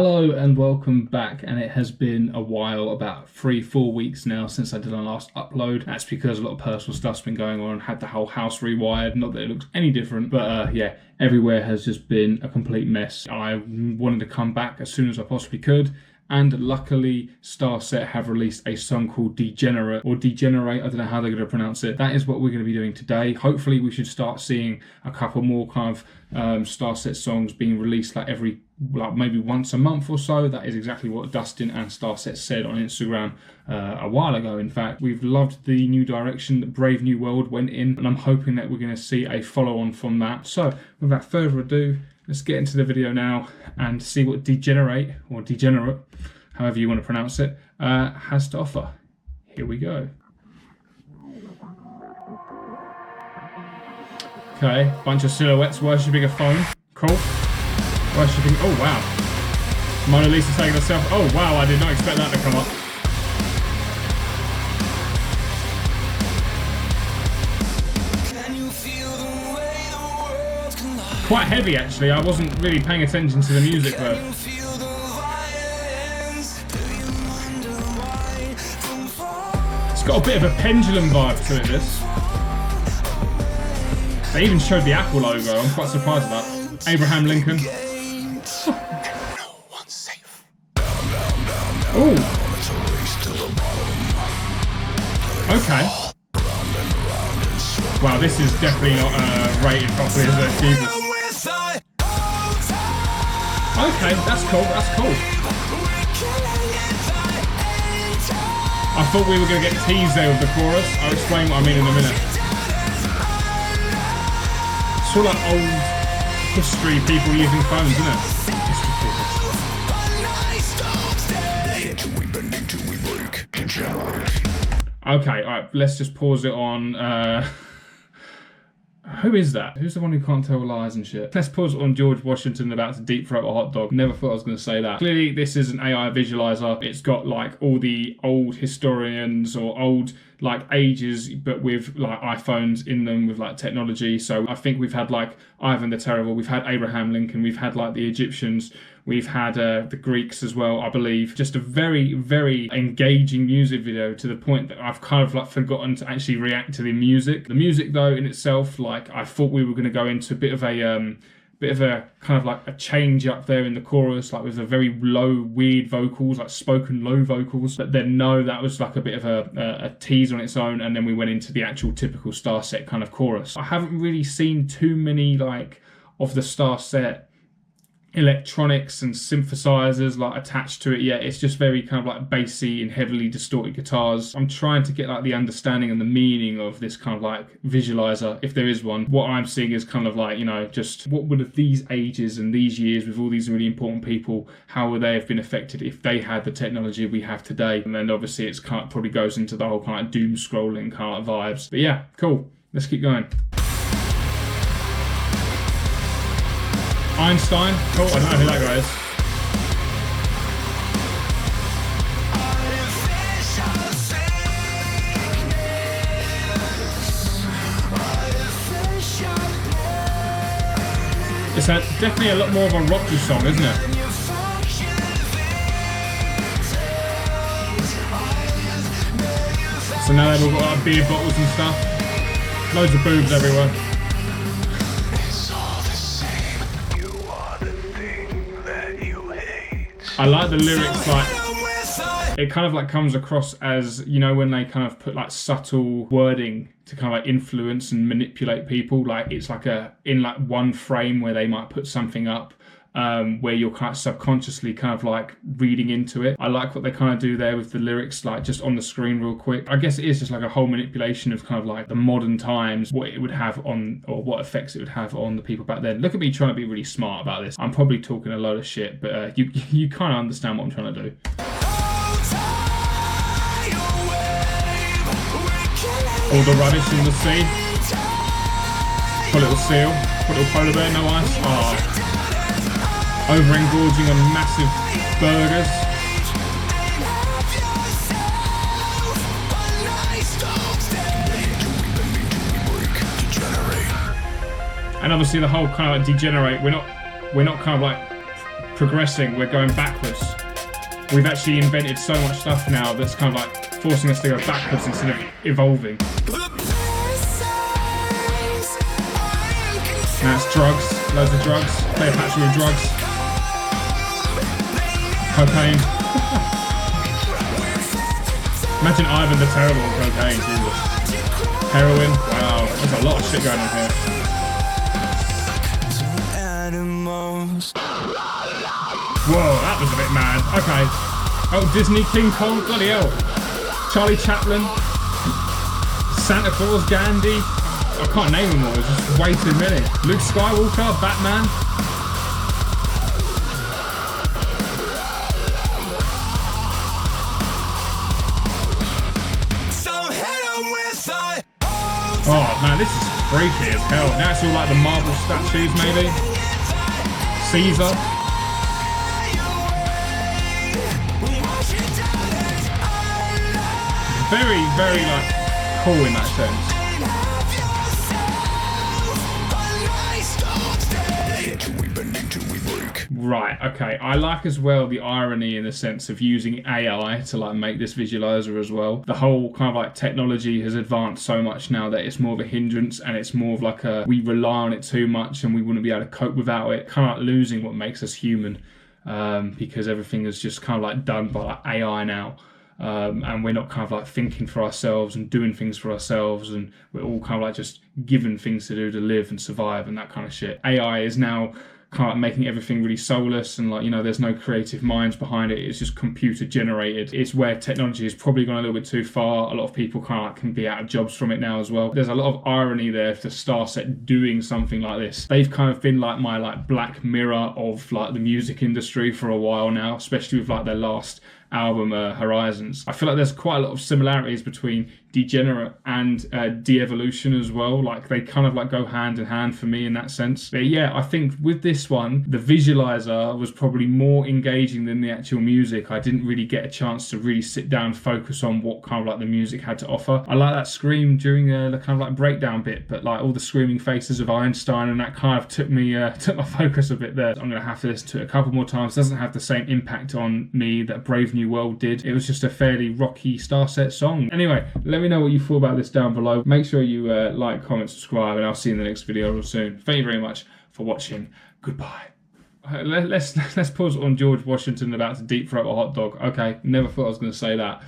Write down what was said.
Hello and welcome back, and it has been a while, about 3-4 weeks now since I did my last upload. That's because a lot of personal stuff's been going on. Had the whole house rewired, not that it looks any different, but yeah, everywhere has just been a complete mess. I wanted to come back as soon as I possibly could, and luckily Starset have released a song called Degenerate, or Degenerate, I don't know how they're going to pronounce it. That is what we're going to be doing today. Hopefully we should start seeing a couple more kind of Starset songs being released like maybe once a month or so. That is exactly what Dustin and Starset said on Instagram a while ago. In fact, we've loved the new direction that Brave New World went in, and I'm hoping that we're going to see a follow-on from that. So without further ado, let's get into the video now and see what Degenerate, or Degenerate, however you want to pronounce it, has to offer. Here we go. Okay, bunch of silhouettes worshipping a phone. Cool. Worshipping. Oh wow. Mona Lisa taking herself. Oh wow, I did not expect that to come up. Quite heavy actually. I wasn't really paying attention to the music though. It's got a bit of a pendulum vibe to it, this. They even showed the Apple logo. I'm quite surprised about that. Abraham Lincoln. Ooh. Okay. Wow, this is definitely not rated properly, is it? Jesus. Okay, that's cool, that's cool. I thought we were going to get teased there with the chorus. I'll explain what I mean in a minute. It's all like old history, people using phones, isn't it? Okay, alright, let's just pause it on... Who is that? Who's the one who can't tell lies and shit? Let's pause it on George Washington about to deep throat a hot dog. Never thought I was going to say that. Clearly, this is an AI visualizer. It's got like all the old historians or old like ages, but with like iPhones in them with like technology. So I think we've had like Ivan the Terrible, we've had Abraham Lincoln, we've had like the Egyptians, we've had the Greeks as well, I believe. Just a very, very engaging music video to the point that I've kind of like forgotten to actually react to the music. The music though in itself, like I thought we were going to go into a bit of a kind of like a change up there in the chorus, like with the very low, weird vocals, like spoken low vocals. But then no, that was like a bit of a tease on its own, and then we went into the actual typical Starset kind of chorus. I haven't really seen too many like of the Starset electronics and synthesizers like attached to it yet. It's just very kind of like bassy and heavily distorted guitars. I'm trying to get like the understanding and the meaning of this kind of like visualizer, if there is one. What I'm seeing is kind of like, you know, just what would have these ages and these years with all these really important people, how would they have been affected if they had the technology we have today? And then obviously it's kind of probably goes into the whole kind of doom scrolling kind of vibes. But yeah, cool. Let's keep going. Einstein, cool, I don't know who that guy is. It's definitely a lot more of a rocky song, isn't it? So now they've all got like beer bottles and stuff. Loads of boobs everywhere. I like the lyrics, like it kind of like comes across as, you know, when they kind of put like subtle wording to kind of like influence and manipulate people. Like it's like in like one frame where they might put something up where you're kind of subconsciously kind of like reading into it. I like what they kind of do there with the lyrics, like just on the screen real quick. I guess it is just like a whole manipulation of kind of like the modern times, what it would have on, or what effects it would have on the people back then. Look at me trying to be really smart about this. I'm probably talking a load of shit, but you kind of understand what I'm trying to do. All the rubbish in the sea. Put a little seal, put a little polar bear, no ice. Oh. Over-engorging on massive burgers. And obviously the whole kind of like Degenerate, we're not kind of like progressing, we're going backwards. We've actually invented so much stuff now that's kind of like forcing us to go backwards instead of evolving. Now it's drugs, loads of drugs, Cleopatra with drugs, cocaine. Imagine Ivan the Terrible on cocaine, Jesus. Heroin, wow, there's a lot of shit going on here. Whoa, that was a bit mad. Okay. Oh, Disney, King Kong, bloody hell. Charlie Chaplin, Santa Claus, Gandhi. I can't name them all, there's just way too many. Luke Skywalker, Batman. Oh man, this is freaky as hell. Now it's all like the marble statues maybe. Caesar. Very, very like cool in that sense. Right, okay. I like as well the irony in the sense of using AI to like make this visualizer as well. The whole kind of like technology has advanced so much now that it's more of a hindrance, and it's more of like a, we rely on it too much and we wouldn't be able to cope without it. Kind of like losing what makes us human, because everything is just kind of like done by like AI now. And we're not kind of like thinking for ourselves and doing things for ourselves, and we're all kind of like just given things to do to live and survive and that kind of shit. AI is now kind of like making everything really soulless, and like, you know, there's no creative minds behind it. It's just computer generated. It's where technology has probably gone a little bit too far. A lot of people kind of like can be out of jobs from it now as well. There's a lot of irony there for Starset doing something like this. They've kind of been like my like Black Mirror of like the music industry for a while now, especially with like their last album Horizons. I feel like there's quite a lot of similarities between Degenerate and De-Evolution as well. Like they kind of like go hand in hand for me in that sense. But yeah, I think with this one, the visualizer was probably more engaging than the actual music. I didn't really get a chance to really sit down and focus on what kind of like the music had to offer. I like that scream during the kind of like breakdown bit, but like all the screaming faces of Einstein and that kind of took my focus a bit there. I'm gonna have to listen to it a couple more times. It doesn't have the same impact on me that Brave New World did. It was just a fairly rocky Starset song. Anyway, let me know what you thought about this down below. Make sure you like, comment, subscribe, and I'll see you in the next video real soon. Thank you very much for watching. Goodbye. Let's pause on George Washington about to deep throat a hot dog. Okay, never thought I was going to say that.